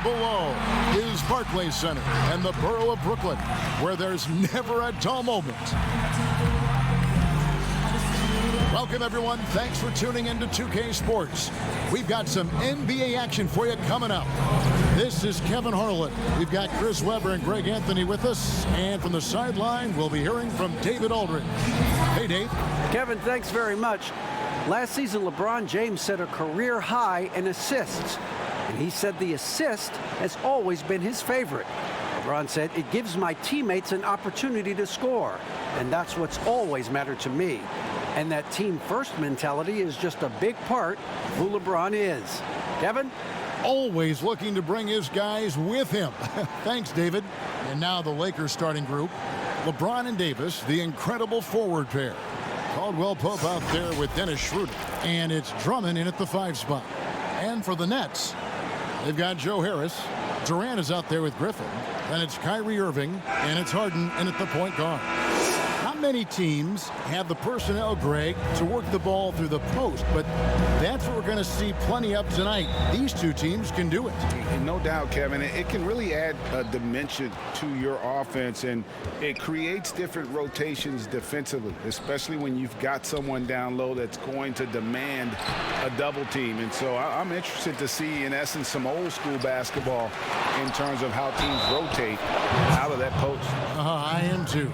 below is Barclays Center and the borough of Brooklyn, where there's never a dull moment. Welcome, everyone. Thanks for tuning in to 2K Sports. We've got some NBA action for you coming up. This is Kevin Harlan. We've got Chris Webber and Greg Anthony with us. And from the sideline, we'll be hearing from David Aldridge. Hey, Dave. Kevin, thanks very much. Last season, LeBron James set a career high in assists. And he said the assist has always been his favorite. LeBron said, "It gives my teammates an opportunity to score. And that's what's always mattered to me." And that team-first mentality is just a big part of who LeBron is. Kevin? Always looking to bring his guys with him. Thanks, David. And now the Lakers starting group. LeBron and Davis, the incredible forward pair. Caldwell Pope out there with Dennis Schroeder. And it's Drummond in at the 5 spot. And for the Nets, they've got Joe Harris. Durant is out there with Griffin. Then it's Kyrie Irving. And it's Harden in at the point guard. Not many teams have the personnel, Greg, to work the ball through the post, but that's what we're going to see plenty of tonight. These two teams can do it. No doubt, Kevin. It can really add a dimension to your offense, and it creates different rotations defensively, especially when you've got someone down low that's going to demand a double team. And so I'm interested to see, in essence, some old school basketball in terms of how teams rotate out of that post. I am too.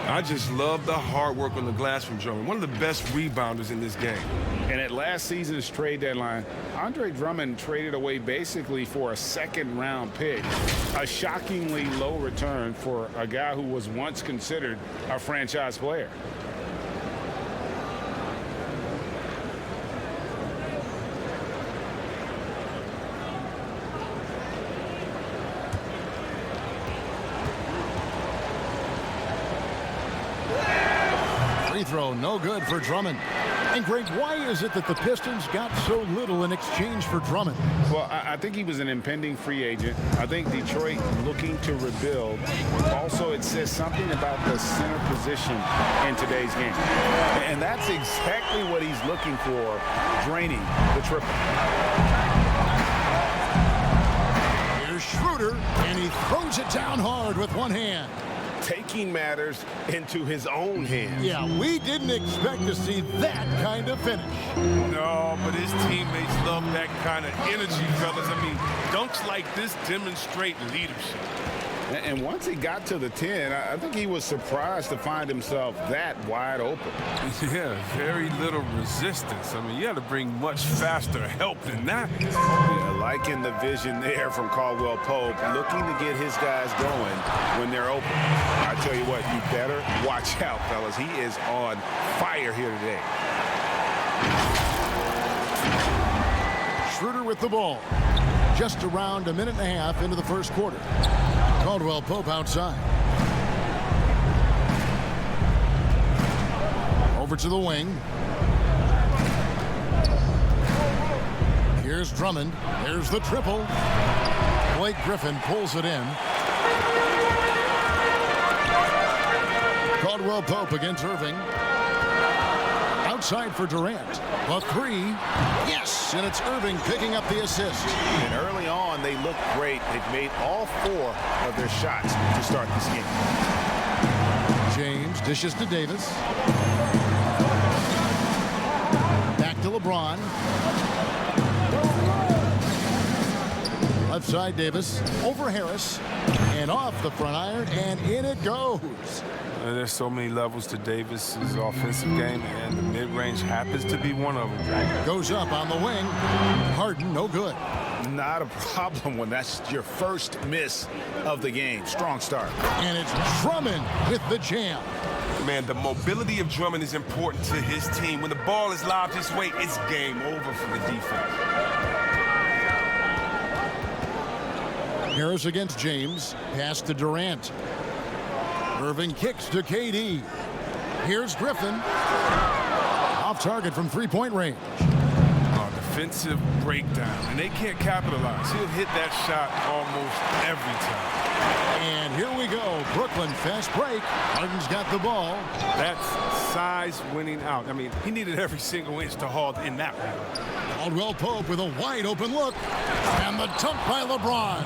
I just love the hard work on the glass from Drummond. One of the best rebounders in this game. And at last season's trade deadline, Andre Drummond traded away basically for a second-round pick. A shockingly low return for a guy who was once considered a franchise player. Free throw, no good for Drummond. And Greg, why is it that the Pistons got so little in exchange for Drummond? Well, I think he was an impending free agent. I think Detroit looking to rebuild. Also, it says something about the center position in today's game. And that's exactly what he's looking for, draining the triple. Here's Schroeder, and he throws it down hard with one hand. Taking matters into his own hands. Yeah, we didn't expect to see that kind of finish. No, but his teammates love that kind of energy, fellas. I mean, dunks like this demonstrate leadership. And once he got to the 10, I think he was surprised to find himself that wide open. Yeah, very little resistance. I mean, you got to bring much faster help than that. Yeah, liking the vision there from Caldwell Pope, looking to get his guys going when they're open. I tell you what, you better watch out, fellas. He is on fire here today. Schroeder with the ball. Just around a minute and a half into the first quarter. Caldwell Pope outside. Over to the wing. Here's Drummond. There's the triple. Blake Griffin pulls it in. Caldwell Pope against Irving. Outside for Durant. A three. Yes, and it's Irving picking up the assist. And early on, they looked great. They've made all 4 of their shots to start this game. James dishes to Davis. Back to LeBron. Left side Davis. Over Harris. And off the front iron. And in it goes. There's so many levels to Davis's offensive game, and the mid-range happens to be one of them. Goes up on the wing. Harden, no good. Not a problem when that's your first miss of the game. Strong start. And it's Drummond with the jam. Man, the mobility of Drummond is important to his team. When the ball is lobbed his way, it's game over for the defense. Harris against James. Pass to Durant. Irving kicks to KD. Here's Griffin. Off target from three-point range. Defensive breakdown, and they can't capitalize. He'll hit that shot almost every time. And here we go. Brooklyn fast break. Harden's got the ball. That's size winning out. I mean, he needed every single inch to haul in that one. Caldwell Pope with a wide open look. And the dunk by LeBron.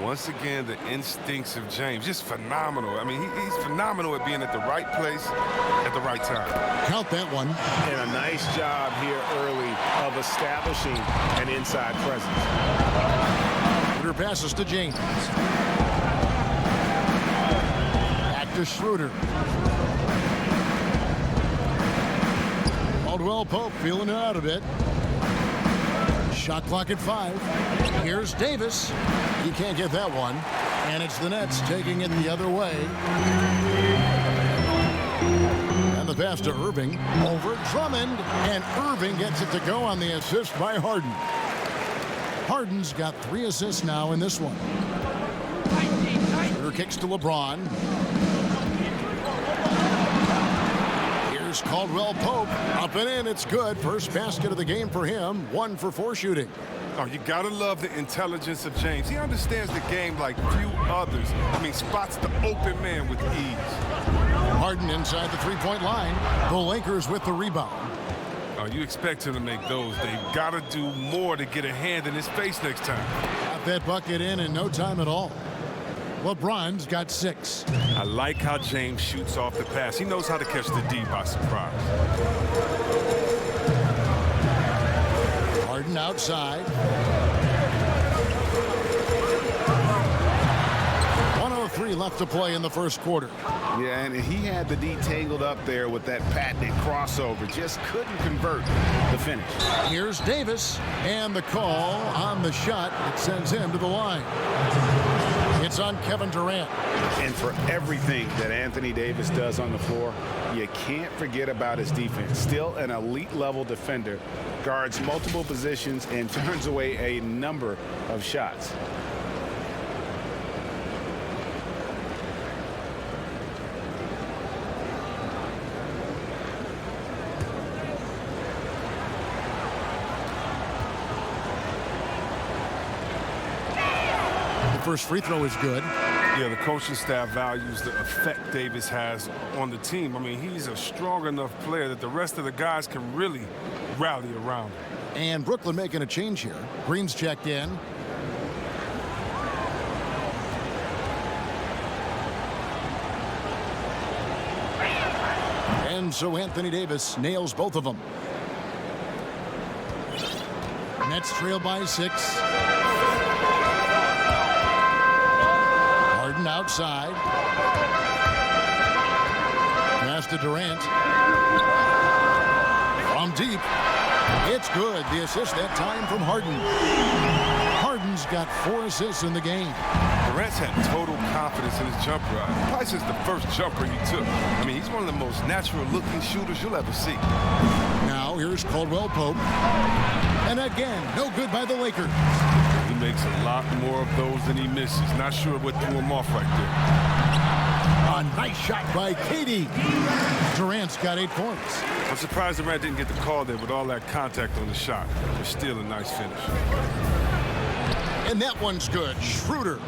Once again, the instincts of James, just phenomenal. I mean, he's phenomenal at being at the right place at the right time. Count that one. And a nice job here early of establishing an inside presence. Schroeder passes to James. Back to Schroeder. Caldwell Pope feeling it out a bit. Shot clock at 5. Here's Davis. He can't get that one. And it's the Nets taking it the other way. And the pass to Irving. Over Drummond. And Irving gets it to go on the assist by Harden. Harden's got 3 assists now in this one. Schroeder kicks to LeBron. Here's Caldwell Pope. Up and in. It's good. First basket of the game for him. 1 for 4 shooting. Oh, you gotta love the intelligence of James. He understands the game like few others. I mean, spots the open man with ease. Harden inside the three-point line. The Lakers with the rebound. Oh, you expect him to make those. They've got to do more to get a hand in his face next time. Got that bucket in no time at all. LeBron's got 6. I like how James shoots off the pass. He knows how to catch the D by surprise. Harden outside. 1:03 left to play in the first quarter. Yeah, and he had the D tangled up there with that patented crossover. Just couldn't convert the finish. Here's Davis, and the call on the shot. It sends him to the line. It's on Kevin Durant. And for everything that Anthony Davis does on the floor, you can't forget about his defense. Still an elite level defender, guards multiple positions and turns away a number of shots. First free throw is good. Yeah, the coaching staff values the effect Davis has on the team. I mean, he's a strong enough player that the rest of the guys can really rally around him. And Brooklyn making a change here. Green's checked in. And so Anthony Davis nails both of them. Nets trail by 6. Outside. Pass to Durant. From deep. It's good. The assist that time from Harden. Harden's got 4 assists in the game. Durant's had total confidence in his jumper. Probably since the first jumper he took. I mean, he's one of the most natural-looking shooters you'll ever see. Now here's Caldwell Pope. And again, no good by the Lakers. He makes a lot more of those than he misses. Not sure what threw him off right there. A nice shot by KD. Durant's got 8 points. I'm surprised Durant didn't get the call there with all that contact on the shot. But still a nice finish. And that one's good. Schroeder.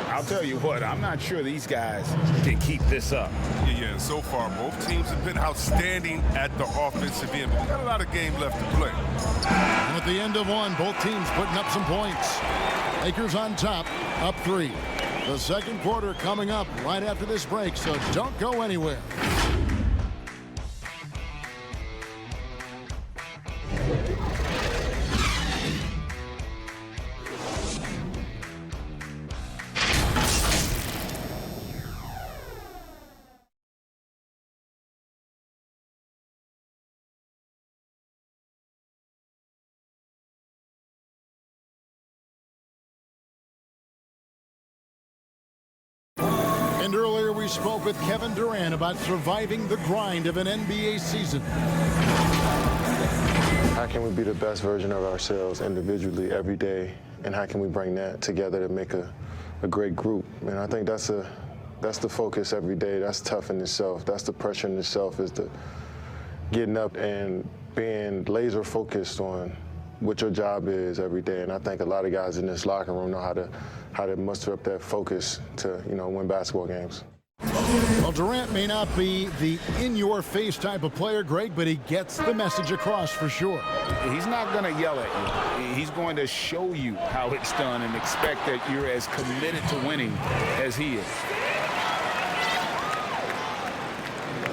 I'll tell you what, I'm not sure these guys can keep this up. Yeah, so far both teams have been outstanding at the offensive end, but we got a lot of game left to play. And at the end of one, both teams putting up some points. Lakers on top, up 3. The second quarter coming up right after this break, so don't go anywhere. And earlier we spoke with Kevin Durant about surviving the grind of an NBA season. How can we be the best version of ourselves individually every day, and how can we bring that together to make a great group? And I think that's the focus every day. That's tough in itself. That's the pressure in itself, is the getting up and being laser focused on what your job is every day. And I think a lot of guys in this locker room know how to muster up that focus to, win basketball games. Well, Durant may not be the in-your-face type of player, Greg, but he gets the message across for sure. He's not going to yell at you. He's going to show you how it's done and expect that you're as committed to winning as he is.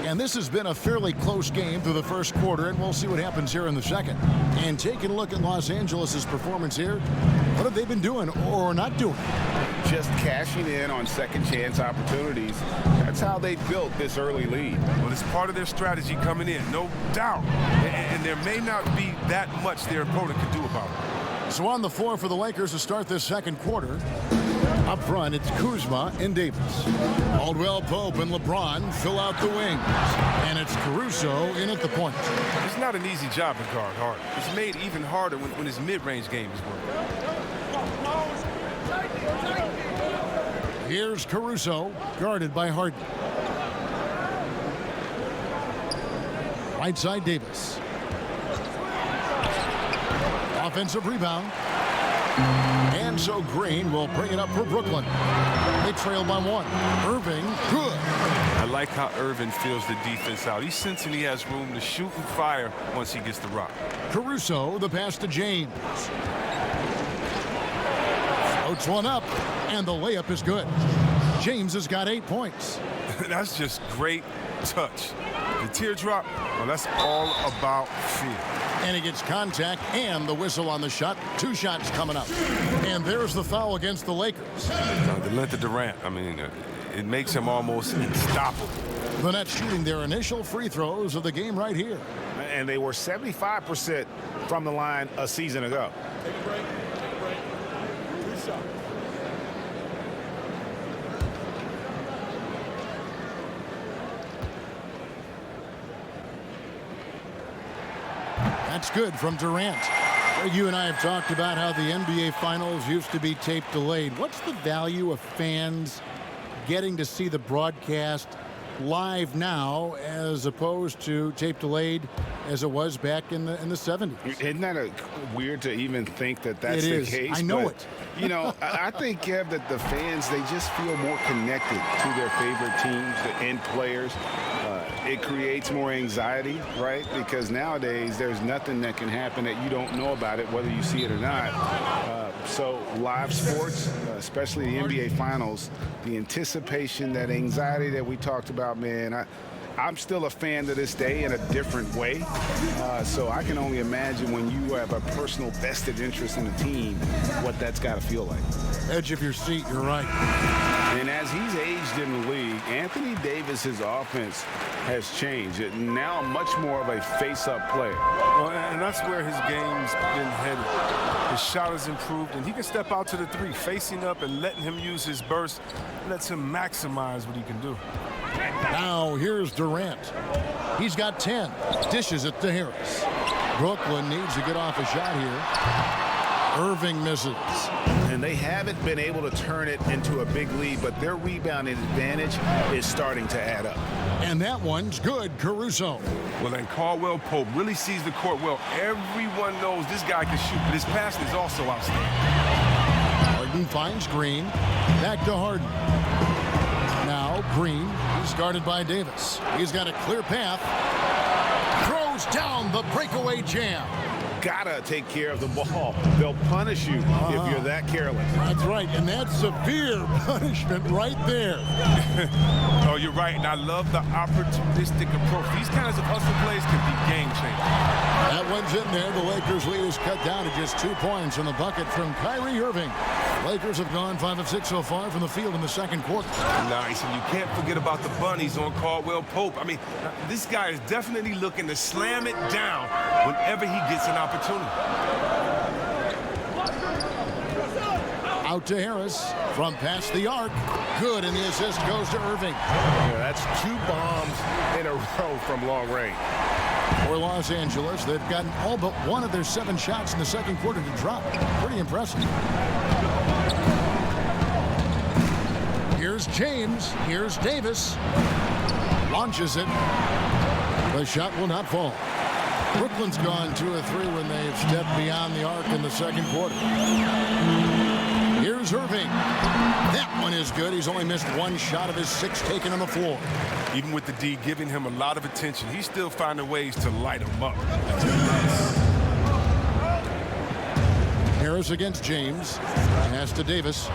And this has been a fairly close game through the first quarter, and we'll see what happens here in the second. And taking a look at Los Angeles' performance here, what have they been doing or not doing? Just cashing in on second chance opportunities. That's how they built this early lead. Well, it's part of their strategy coming in, no doubt. And there may not be that much their opponent can do about it. So on the floor for the Lakers to start this second quarter, up front, it's Kuzma and Davis. Caldwell Pope and LeBron fill out the wings. And it's Caruso in at the point. It's not an easy job to guard Harden. It's made even harder when his mid-range game is working. Here's Caruso, guarded by Harden. Right side, Davis. Offensive rebound. And so Green will bring it up for Brooklyn. They trail by one. Irving, good. I like how Irving feels the defense out. He's sensing he has room to shoot and fire once he gets the rock. Caruso, the pass to James. Floats one up, and the layup is good. James has got 8 points. That's just great touch. The teardrop, well, that's all about feel. And he gets contact and the whistle on the shot. 2 shots coming up. And there's the foul against the Lakers. The length of Durant, I mean, it makes him almost unstoppable. The Nets shooting their initial free throws of the game right here. And they were 75% from the line a season ago. Take a break. Take a break. 2 shots. That's good from Durant. You and I have talked about how the NBA Finals used to be tape delayed. What's the value of fans getting to see the broadcast live now as opposed to tape delayed as it was back in the 70s? Isn't that weird to even think that that's the case? I know but, it. You know, I think, Kev, that the fans, they just feel more connected to their favorite teams and players. It creates more anxiety, right? Because nowadays there's nothing that can happen that you don't know about it, whether you see it or not. So live sports, especially the NBA Finals, the anticipation, that anxiety that we talked about, man, I'm still a fan to this day in a different way. So I can only imagine when you have a personal vested interest in the team, what that's got to feel like. Edge of your seat, you're right. And as he's aged in the league, Anthony Davis's offense has changed. Now much more of a face-up player. Well, and that's where his game's been headed. His shot has improved, and he can step out to the 3, facing up and letting him use his burst. Lets him maximize what he can do. Now here's Durant. He's got 10. Dishes it to Harris. Brooklyn needs to get off a shot here. Irving misses. And they haven't been able to turn it into a big lead, but their rebounding advantage is starting to add up. And that one's good, Caruso. Well, and Caldwell Pope really sees the court well. Everyone knows this guy can shoot, but his passing is also outstanding. Harden finds Green. Back to Harden. Now Green is guarded by Davis. He's got a clear path. Throws down the breakaway jam. Gotta take care of the ball. They'll punish you if you're that careless. That's right, and that's severe punishment right there. Oh, you're right, and I love the opportunistic approach. These kinds of hustle plays can be game changers. That one's in there. The Lakers' lead is cut down to just 2 points in the bucket from Kyrie Irving. Lakers have gone 5 of 6 so far from the field in the second quarter. Nice, and you can't forget about the bunnies on Caldwell Pope. I mean, this guy is definitely looking to slam it down whenever he gets an opportunity. Out to Harris from past the arc. Good, and the assist goes to Irving. Yeah, that's 2 bombs in a row from long range. For Los Angeles, they've gotten all but 1 of their 7 shots in the second quarter to drop. Pretty impressive. Here's James. Here's Davis. Launches it. The shot will not fall. Brooklyn's gone 2 of 3 when they've stepped beyond the arc in the second quarter. Here's Here's Irving. That one is good. He's only missed one shot of his 6 taken on the floor. Even with the D giving him a lot of attention, he's still finding ways to light him up. Harris against James. Pass to Davis.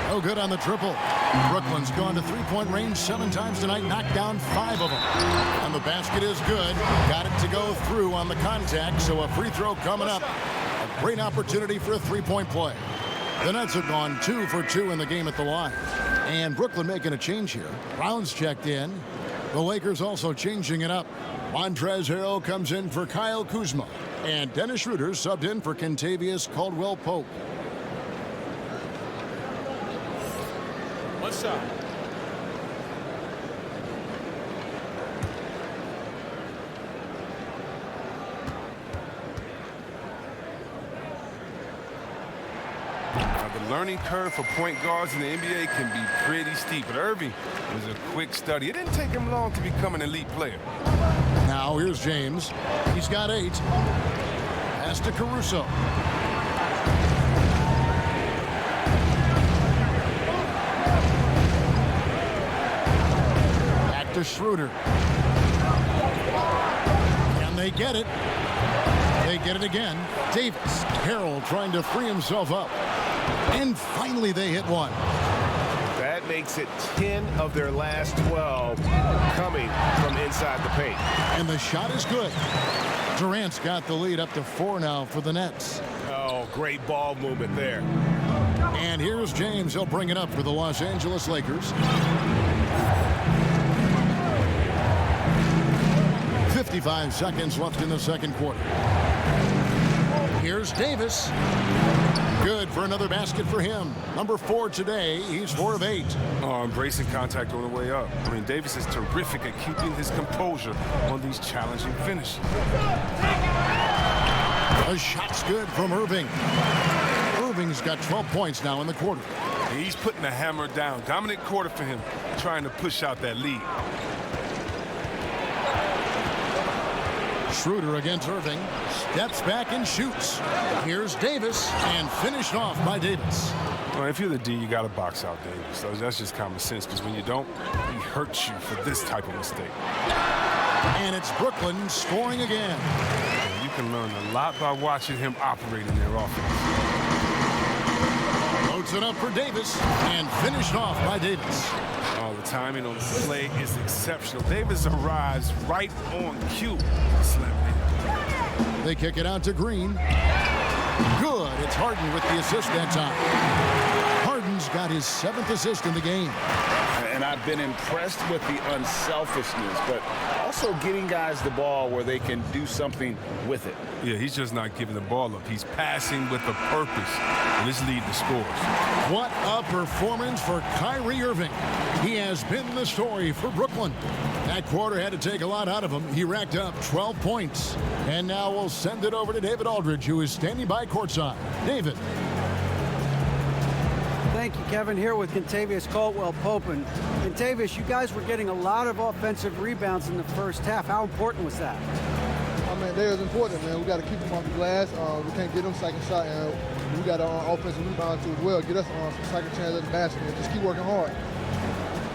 Oh, good on the triple. Brooklyn's gone to three-point range 7 times tonight, knocked down 5 of them. And the basket is good. Got it to go through on the contact, so a free throw coming up. A great opportunity for a three-point play. The Nets have gone 2 for 2 in the game at the line. And Brooklyn making a change here. Brown's checked in. The Lakers also changing it up. Montrezl Harrell comes in for Kyle Kuzma. And Dennis Schroeder subbed in for Kentavious Caldwell-Pope. One side. The learning curve for point guards in the NBA can be pretty steep, but Irving was a quick study. It didn't take him long to become an elite player. Now here's James. He's got 8. Pass to Caruso. Back to Schroeder. Can they get it? They get it again. Davis. Harrell trying to free himself up. And finally they hit one. That makes it 10 of their last 12 coming from inside the paint. And the shot is good. Durant's got the lead up to 4 now for the Nets. Oh, great ball movement there. And here's James. He'll bring it up for the Los Angeles Lakers. 55 seconds left in the second quarter. Here's Davis. Good for another basket for him. Number 4 today. He's 4 of 8. Oh, embracing contact on the way up. I mean, Davis is terrific at keeping his composure on these challenging finishes. A shot's good from Irving. Irving's got 12 points now in the quarter. And he's putting the hammer down. Dominant quarter for him, trying to push out that lead. Schroeder against Irving. Steps back and shoots. Here's Davis, and finished off by Davis. Well, if you're the D, you got to box out Davis. So that's just common sense, because when you don't, he hurts you for this type of mistake. And it's Brooklyn scoring again. And you can learn a lot by watching him operate in their offense. Loads it up for Davis, and finished off by Davis. Oh, the timing on the play is exceptional. Davis arrives right on cue. Slam it. They kick it out to Green. Good. It's Harden with the assist that time. Harden's got his 7th assist in the game. And I've been impressed with the unselfishness, but also getting guys the ball where they can do something with it. Yeah, he's just not giving the ball up. He's passing with a purpose, and it's leading to scores. What a performance for Kyrie Irving. He has been the story for Brooklyn. That quarter had to take a lot out of him. He racked up 12 points. And now we'll send it over to David Aldridge, who is standing by courtside. David. Thank you, Kevin. Here with Kentavious Caldwell-Pope. And Kentavious, you guys were getting a lot of offensive rebounds in the first half. How important was that? I mean, they was important, man. We got to keep them off the glass. We can't get them second shot, and we got offensive rebound too as well. Get us some second chance at the basket and just keep working hard.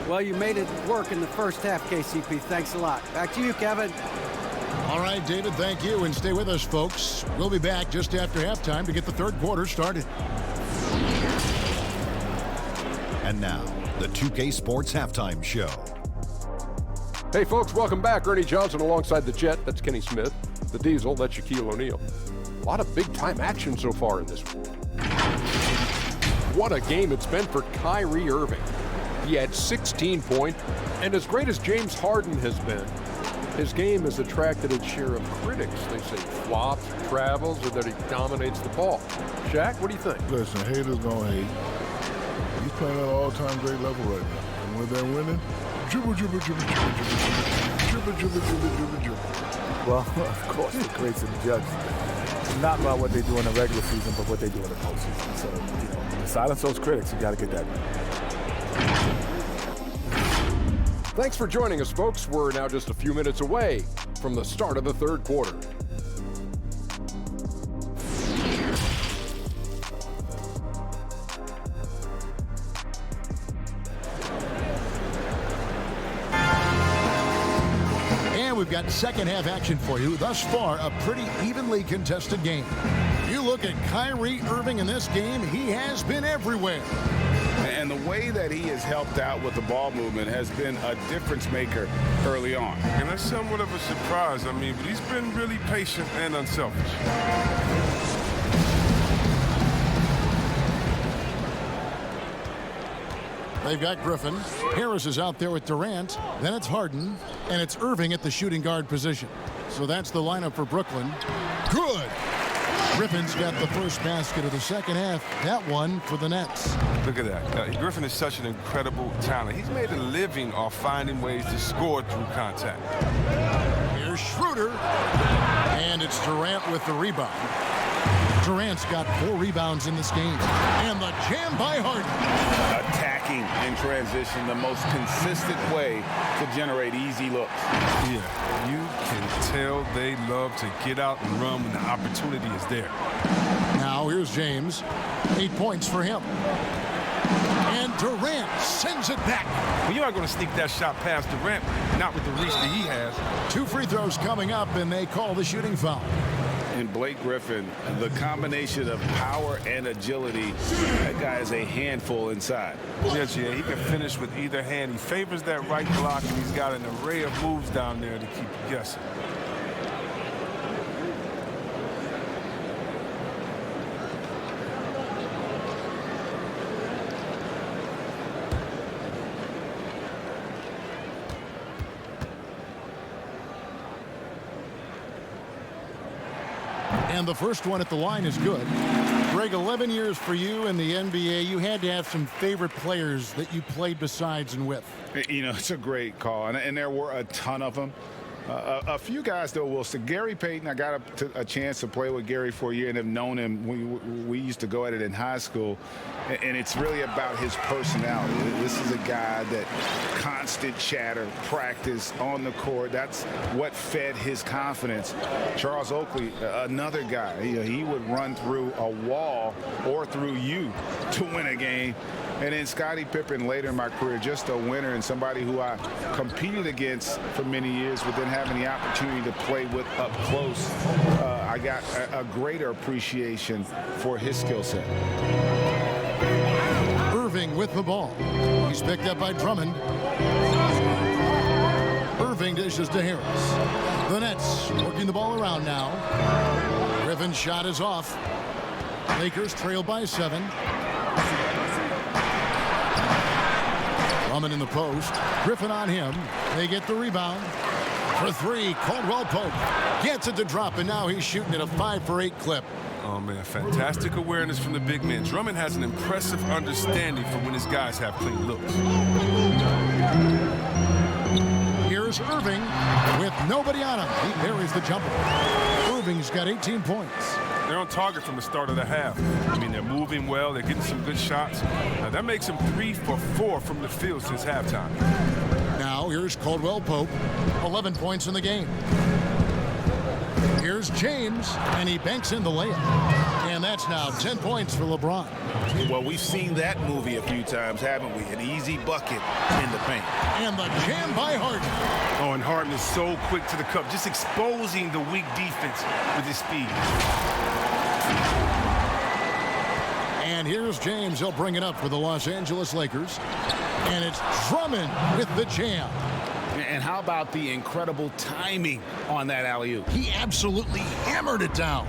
Well, you made it work in the first half, KCP. Thanks a lot. Back to you, Kevin. All right, David, thank you. And stay with us, folks. We'll be back just after halftime to get the third quarter started. And now, the 2K Sports Halftime Show. Hey, folks, welcome back. Ernie Johnson alongside the Jet. That's Kenny Smith. The Diesel, that's Shaquille O'Neal. A lot of big-time action so far in this one. What a game it's been for Kyrie Irving. He had 16 points, and as great as James Harden has been, his game has attracted its share of critics. They say flops, travels, or that he dominates the ball. Shaq, what do you think? Listen, haters gonna hate. He's playing at an all-time great level right now. And when they're winning, dribble, dribble, dribble, dribble, dribble, dribble, dribble, dribble, dribble. Well, of course, the greats and the judges. It's not about what they do in the regular season, but what they do in the postseason. So, to silence those critics, you got to get that. Thanks for joining us, folks. We're now just a few minutes away from the start of the third quarter. And we've got second half action for you. Thus far, a pretty evenly contested game. You look at Kyrie Irving in this game, he has been everywhere. And the way that he has helped out with the ball movement has been a difference maker early on. And that's somewhat of a surprise. I mean, but he's been really patient and unselfish. They've got Griffin. Harris is out there with Durant. Then it's Harden. And it's Irving at the shooting guard position. So that's the lineup for Brooklyn. Good. Griffin's got the first basket of the second half. That one for the Nets. Look at that. Griffin is such an incredible talent. He's made a living off finding ways to score through contact. Here's Schroeder. And it's Durant with the rebound. Durant's got 4 rebounds in this game. And the jam by Harden. Attacking in transition, the most consistent way to generate easy looks. Yeah, you can tell they love to get out and run when the opportunity is there. Now here's James. 8 points for him. And Durant sends it back. Well, you're not going to sneak that shot past Durant, not with the reach that he has. 2 free throws coming up, and they call the shooting foul. And Blake Griffin, the combination of power and agility, that guy is a handful inside. Yes, yeah, he can finish with either hand. He favors that right block, and he's got an array of moves down there to keep you guessing. And the first one at the line is good. Greg, 11 years for you in the NBA. You had to have some favorite players that you played besides and with. You know, it's a great call, and there were a ton of them. A few guys, though, will say Gary Payton. I got a chance to play with Gary for a year and have known him. We used to go at it in high school, and it's really about his personality. This is a guy that constant chatter, practice on the court. That's what fed his confidence. Charles Oakley, another guy. He would run through a wall or through you to win a game. And then Scottie Pippen later in my career, just a winner and somebody who I competed against for many years, but then having the opportunity to play with up close, I got a greater appreciation for his skill set. Irving with the ball. He's picked up by Drummond. Irving dishes to Harris. The Nets working the ball around now. Griffin's shot is off. Lakers trail by 7. Drummond in the post. Griffin on him. They get the rebound. For 3, Caldwell Pope gets it to drop, and now he's shooting at a 5 for 8 clip. Oh, man, fantastic awareness from the big man. Drummond has an impressive understanding for when his guys have clean looks. Here's Irving with nobody on him. He buries the jumper. Irving's got 18 points. They're on target from the start of the half. I mean, they're moving well. They're getting some good shots. Now, that makes them 3 for 4 from the field since halftime. Now, here's Caldwell Pope. 11 points in the game. Here's James, and he banks in the layup. And that's now 10 points for LeBron. Well, we've seen that movie a few times, haven't we? An easy bucket in the paint. And the jam by Harden. Oh, and Harden is so quick to the cup, just exposing the weak defense with his speed. And here's James. He'll bring it up for the Los Angeles Lakers. And it's Drummond with the jam. And how about the incredible timing on that alley-oop? He absolutely hammered it down.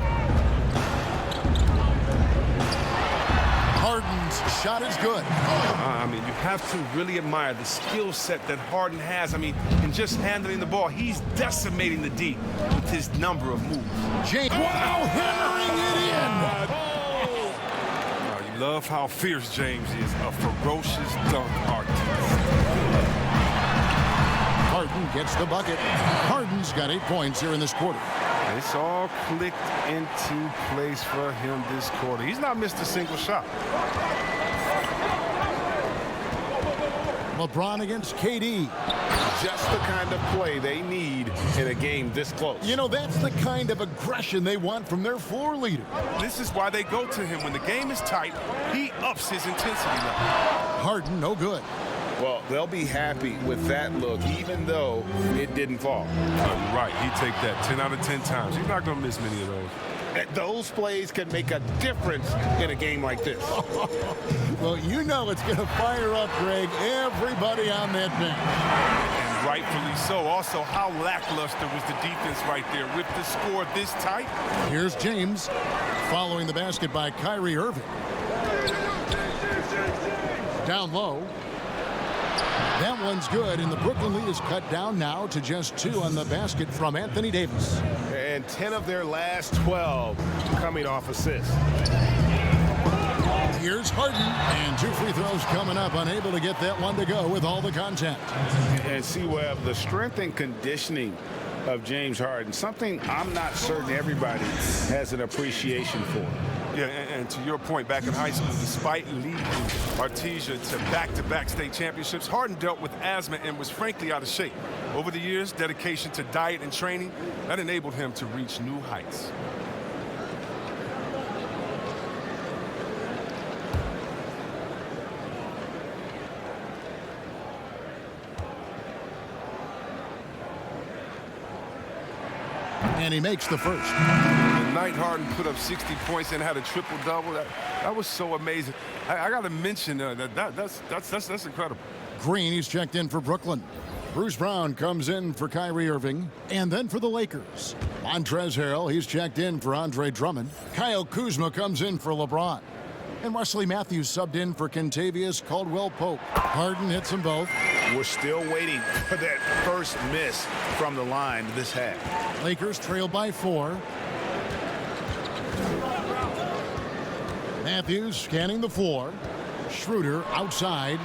Harden's shot is good. I mean, you have to really admire the skill set that Harden has. I mean, in just handling the ball, he's decimating the D with his number of moves. James, wow, hammering it in. You love how fierce James is, a ferocious dunk artist. Harden gets the bucket. Harden's got 8 points here in this quarter. It's all clicked into place for him this quarter. He's not missed a single shot. LeBron against KD. Just the kind of play they need in a game this close. You know, that's the kind of aggression they want from their floor leader. This is why they go to him. When the game is tight, he ups his intensity level. Harden, no good. Well, they'll be happy with that look, even though it didn't fall. Right. He'd take that 10 out of 10 times. He's not going to miss many of those. Those plays can make a difference in a game like this. Well, you know it's going to fire up, Greg, everybody on that bench. And rightfully so. Also, how lackluster was the defense right there with the score this tight? Here's James following the basket by Kyrie Irving. Down low. That one's good, and the Brooklyn lead is cut down now to just 2 on the basket from Anthony Davis. And 10 of their last 12 coming off assists. Here's Harden, and 2 free throws coming up, unable to get that one to go with all the contact. And see, Webb, the strength and conditioning of James Harden, something I'm not certain everybody has an appreciation for. Yeah, and to your point, back in high school, despite leading Artesia to back-to-back state championships, Harden dealt with asthma and was frankly out of shape. Over the years, dedication to diet and training, that enabled him to reach new heights. And he makes the first. The night Harden put up 60 points and had a triple-double, that was so amazing. I got to mention that's incredible. Green, he's checked in for Brooklyn. Bruce Brown comes in for Kyrie Irving. And then for the Lakers, Montrezl Harrell, he's checked in for Andre Drummond. Kyle Kuzma comes in for LeBron. And Wesley Matthews subbed in for Kentavious Caldwell-Pope. Harden hits them both. We're still waiting for that first miss from the line this half. Lakers trail by 4. Matthews scanning the floor. Schroeder outside.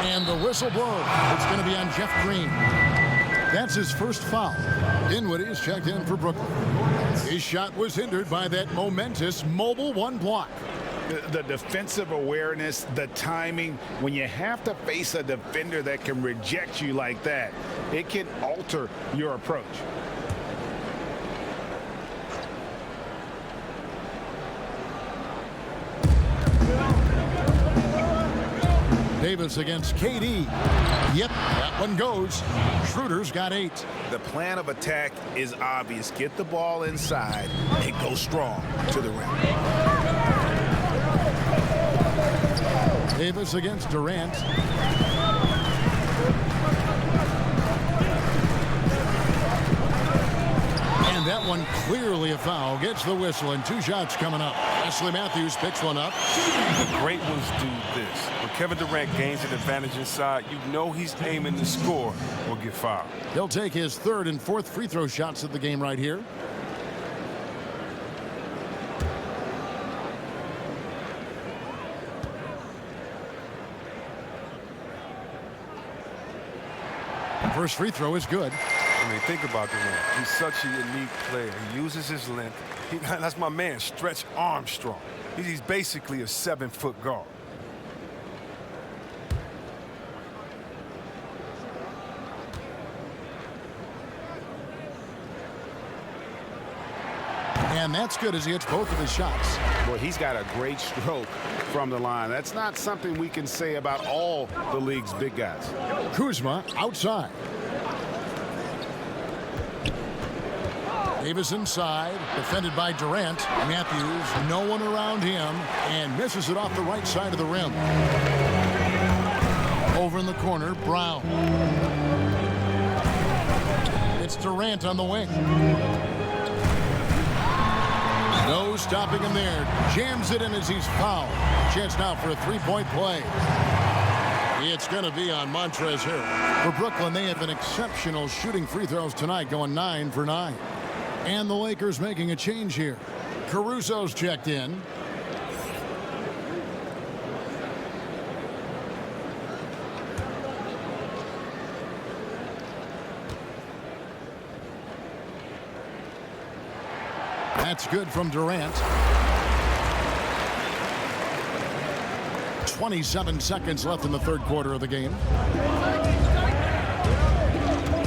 And the whistle blows. It's going to be on Jeff Green. That's his first foul. Dinwiddie's checked in for Brooklyn. His shot was hindered by that momentous mobile 1 block. The defensive awareness, the timing, when you have to face a defender that can reject you like that, it can alter your approach. Davis against KD. Yep, that one goes. Schroeder's got 8. The plan of attack is obvious. Get the ball inside and go strong to the rim. Davis against Durant. And that one clearly a foul. Gets the whistle and 2 shots coming up. Wesley Matthews picks one up. The great ones do this. When Kevin Durant gains an advantage inside, you know he's aiming to score or get fouled. He'll take his 3rd and 4th free throw shots of the game right here. First free throw is good. I mean, think about Durant. He's such a unique player. He uses his length. That's my man, Stretch Armstrong. He's basically a 7-foot guard. And that's good as he hits both of his shots. Boy, he's got a great stroke from the line. That's not something we can say about all the league's big guys. Kuzma outside. Davis inside, defended by Durant. Matthews, no one around him, and misses it off the right side of the rim. Over in the corner, Brown. It's Durant on the wing. No stopping him there. Jams it in as he's fouled. Chance now for a 3-point play. It's going to be on Montrezl Harrell. For Brooklyn, they have been exceptional shooting free throws tonight, going 9 for 9. And the Lakers making a change here. Caruso's checked in. That's good from Durant. 27 seconds left in the 3rd quarter of the game.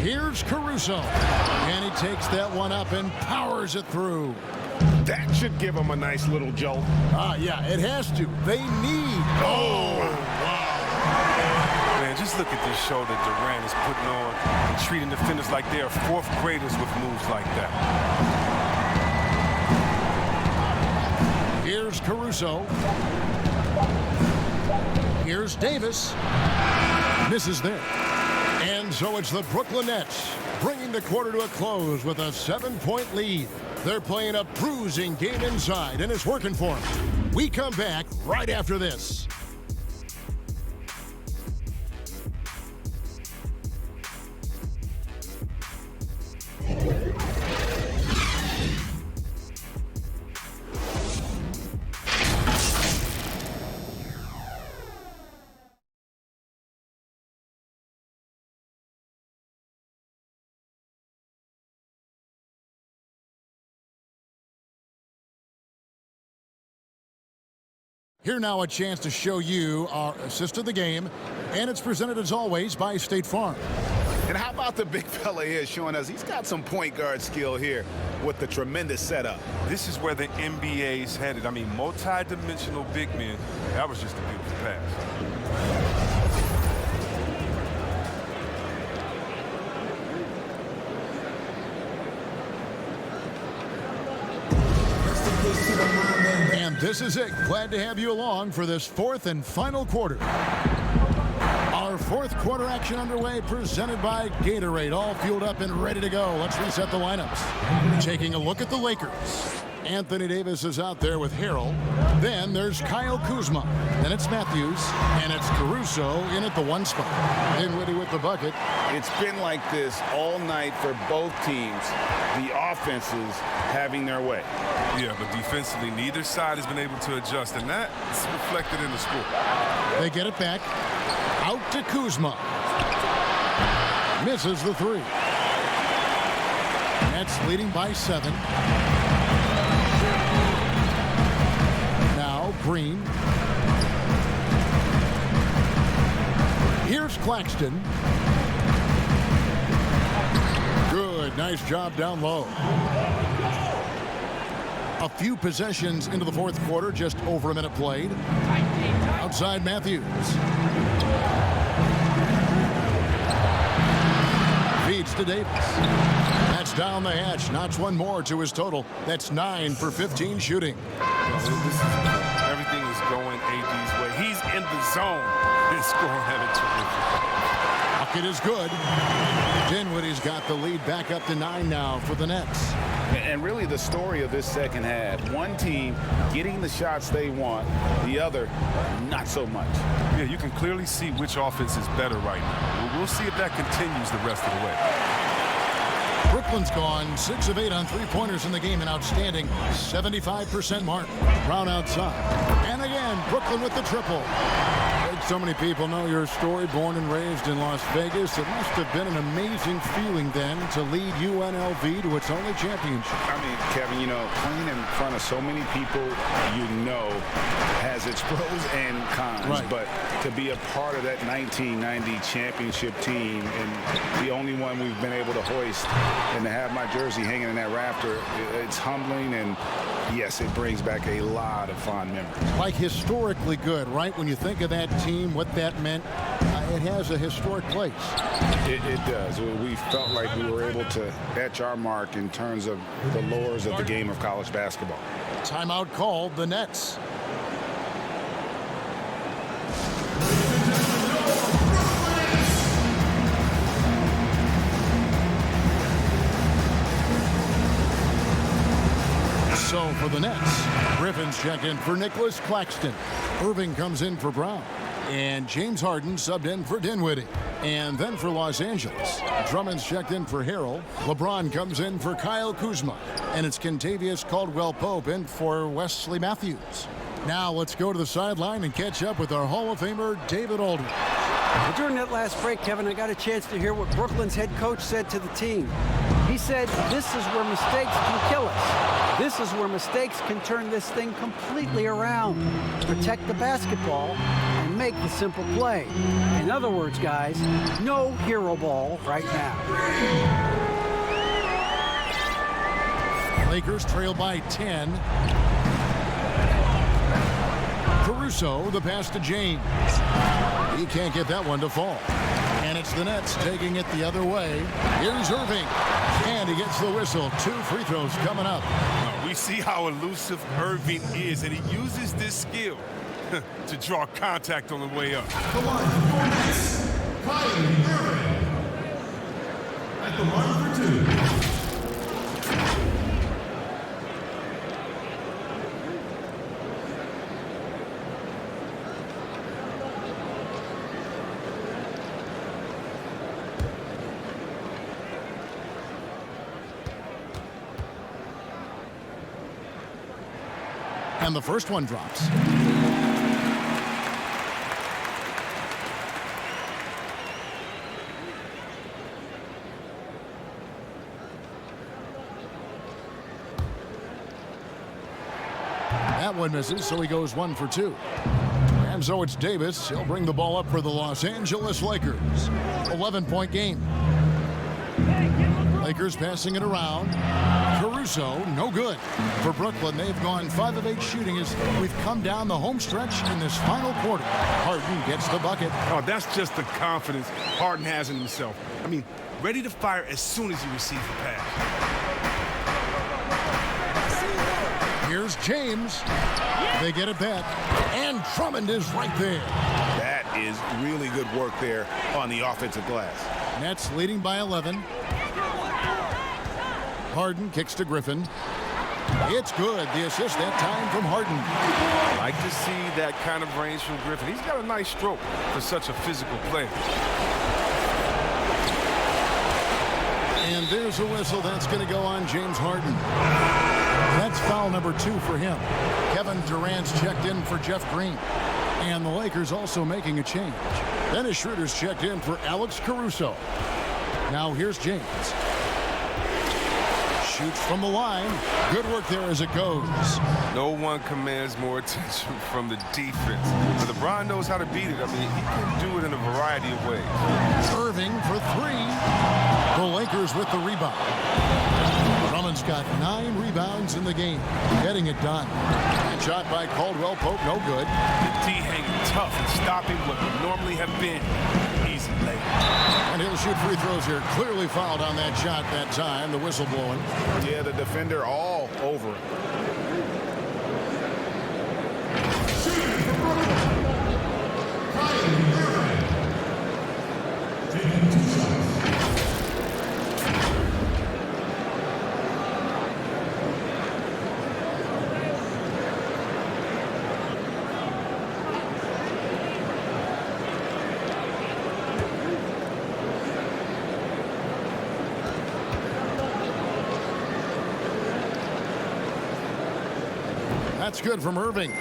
Here's Caruso. And he takes that one up and powers it through. That should give them a nice little jolt. Yeah, it has to. They need. Oh, wow. Man, just Just look at this show that Durant is putting on and treating defenders like they are fourth graders with moves like that. Here's Caruso. Here's Davis. Misses there. And so it's the Brooklyn Nets bringing the quarter to a close with a 7-point lead. They're playing a bruising game inside, and it's working for them. We come back right after this. Here now a chance to show you our assist of the game, and it's presented as always by State Farm. And how about the big fella here showing us he's got some point guard skill here with the tremendous setup. This is where the NBA's headed. I mean, multi-dimensional big men. That was just a beautiful pass. And this is it. Glad to have you along for this fourth and final quarter. Our fourth quarter action underway, presented by Gatorade. All fueled up and ready to go. Let's reset the lineups. Taking a look at the Lakers. Anthony Davis is out there with Harrell. Then there's Kyle Kuzma. Then it's Matthews. And it's Caruso in at the 1 spot. Dinwiddie with the bucket. It's been like this all night for both teams. The offenses having their way. Yeah, but defensively, neither side has been able to adjust, and that is reflected in the score. They get it back. Out to Kuzma. Misses the 3. Nets leading by 7. Now Green. Here's Claxton. Good, nice job down low. A few possessions into the fourth quarter, just over a minute played. Outside Matthews. Feeds to Davis. That's down the hatch. Knocks one more to his total. That's 9 for 15 shooting. Everything is going AD's way. He's in the zone. This score had a terrific. Bucket is good. Dinwiddie's got the lead back up to 9 now for the Nets. And really the story of this second half, one team getting the shots they want, the other not so much. Yeah, you can clearly see which offense is better right now. We'll see if that continues the rest of the way. Brooklyn's gone 6 of 8 on three-pointers in the game, an outstanding 75% mark. Brown outside. And again, Brooklyn with the triple. So many people know your story, born and raised in Las Vegas. It must have been an amazing feeling then to lead UNLV to its only championship. I mean, Kevin, you know, playing in front of so many people you know has its pros and cons. Right. But to be a part of that 1990 championship team and the only one we've been able to hoist and to have my jersey hanging in that rafter, it's humbling, and yes, it brings back a lot of fond memories. Like historically good, right? When you think of that team, what that meant, it has a historic place. It does. We felt like we were able to etch our mark in terms of the lures of the game of college basketball. Timeout called, the Nets. So for the Nets, Griffin's checked in for Nicholas Claxton. Irving comes in for Brown. And James Harden subbed in for Dinwiddie. And then for Los Angeles, Drummond's checked in for Harrell. LeBron comes in for Kyle Kuzma. And it's Kentavious Caldwell-Pope in for Wesley Matthews. Now let's go to the sideline and catch up with our Hall of Famer, David Aldridge. Well, during that last break, Kevin, I got a chance to hear what Brooklyn's head coach said to the team. He said, this is where mistakes can kill us. This is where mistakes can turn this thing completely around. Protect the basketball and make the simple play. In other words, guys, no hero ball right now. Lakers trail by 10. Caruso, the pass to James. He can't get that one to fall. And it's the Nets taking it the other way. Here's Irving. And he gets the whistle. 2 free throws coming up. We see how elusive Irving is, and he uses this skill to draw contact on the way up. The line for Nets, Kyrie Irving. At the line for 2. And the first one drops. That one misses, so he goes 1 for 2. And so it's Davis. He'll bring the ball up for the Los Angeles Lakers. 11-point game. Lakers passing it around. Caruso, no good. For Brooklyn, they've gone 5 of 8 shooting as we've come down the home stretch in this final quarter. Harden gets the bucket. Oh, that's just the confidence Harden has in himself. I mean, ready to fire as soon as he receives the pass. Here's James. They get it back. And Drummond is right there. That is really good work there on the offensive glass. Nets leading by 11. Harden kicks to Griffin. It's good. The assist that time from Harden. I like to see that kind of range from Griffin. He's got a nice stroke for such a physical player. And there's a whistle. That's going to go on James Harden. That's foul number 2 for him. Kevin Durant's checked in for Jeff Green. And the Lakers also making a change. Dennis Schroeder's checked in for Alex Caruso. Now here's James. Shoots from the line. Good work there as it goes. No one commands more attention from the defense. But LeBron knows how to beat it. I mean, he can do it in a variety of ways. Irving for 3. The Lakers with the rebound. Drummond's got 9 rebounds in the game. Getting it done. And shot by Caldwell Pope, no good. The D hanging tough and stopping what would normally have been easy late. And he'll shoot free throws here. Clearly fouled on that shot that time. The whistle blowing. Yeah, the defender all over it. Shooting for Brooklyn, Kyrie Irving. Taking 2 shots. That's good from Irving.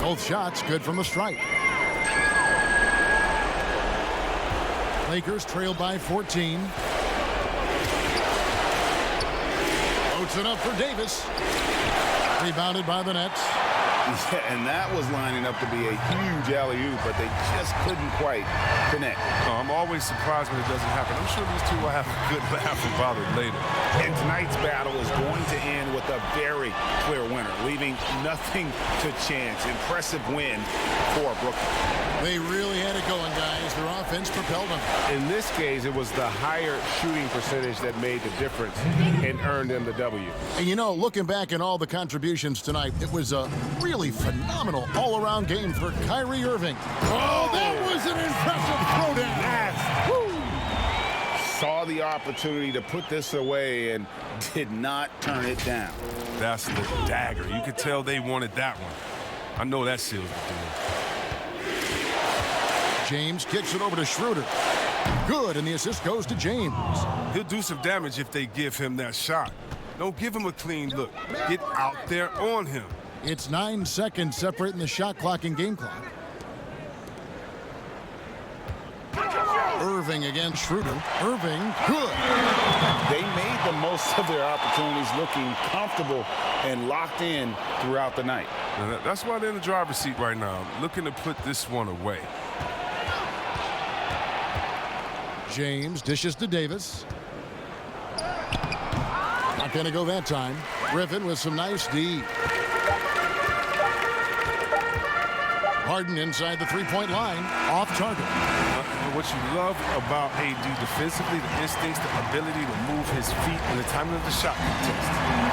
Both shots good from the stripe. Lakers trail by 14. Loads it up for Davis. Rebounded by the Nets. Yeah, and that was lining up to be a huge alley-oop, but they just couldn't quite connect. Oh, I'm always surprised when it doesn't happen. I'm sure these two will have a good laugh about it later. And tonight's battle is going to end with a very clear winner, leaving nothing to chance. Impressive win for Brooklyn. They really had it going, guys. Their offense propelled them. In this case, it was the higher shooting percentage that made the difference and earned them the W. And you know, looking back at all the contributions tonight, it was a really phenomenal all-around game for Kyrie Irving. Oh, that was an impressive throwdown. Yes. Woo. Saw the opportunity to put this away and did not turn it down. That's the dagger. You could tell they wanted that one. I know that seals the deal. James kicks it over to Schroeder. Good, and the assist goes to James. He'll do some damage if they give him that shot. Don't give him a clean look. Get out there on him. It's 9 seconds separating the shot clock and game clock. Irving against Schroeder. Irving, good. They made the most of their opportunities, looking comfortable and locked in throughout the night. That's why they're in the driver's seat right now, looking to put this one away. James dishes to Davis. Not going to go that time. Griffin with some nice D. Harden inside the three-point line, off target. What you love about AD defensively, the instincts, the ability to move his feet and the timing of the shot contest.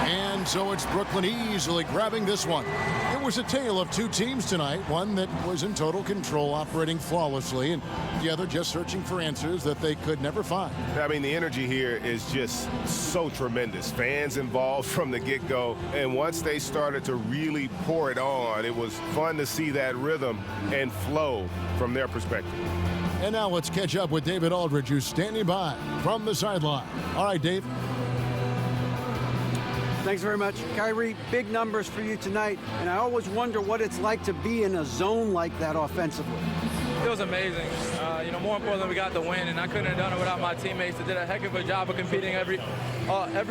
And so it's Brooklyn easily grabbing this one. It was a tale of two teams tonight, one that was in total control, operating flawlessly, and the other just searching for answers that they could never find. I mean, the energy here is just so tremendous. Fans involved from the get-go, and once they started to really pour it on, it was fun to see that rhythm and flow from their perspective. And now let's catch up with David Aldridge, who's standing by from the sideline. All right, Dave. Thanks very much. Kyrie, big numbers for you tonight, and I always wonder what it's like to be in a zone like that offensively. It was amazing. More importantly, we got the win, and I couldn't have done it without my teammates that did a heck of a job of competing every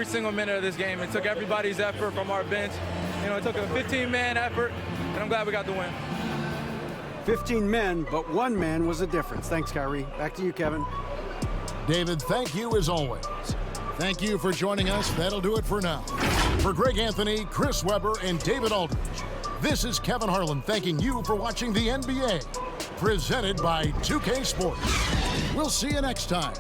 single minute of this game. It took everybody's effort from our bench. It took a 15-man effort, and I'm glad we got the win. 15 men, but one man was the difference. Thanks, Kyrie. Back to you, Kevin. David, thank you as always. Thank you for joining us. That'll do it for now. For Greg Anthony, Chris Webber, and David Aldridge, this is Kevin Harlan thanking you for watching the NBA, presented by 2K Sports. We'll see you next time.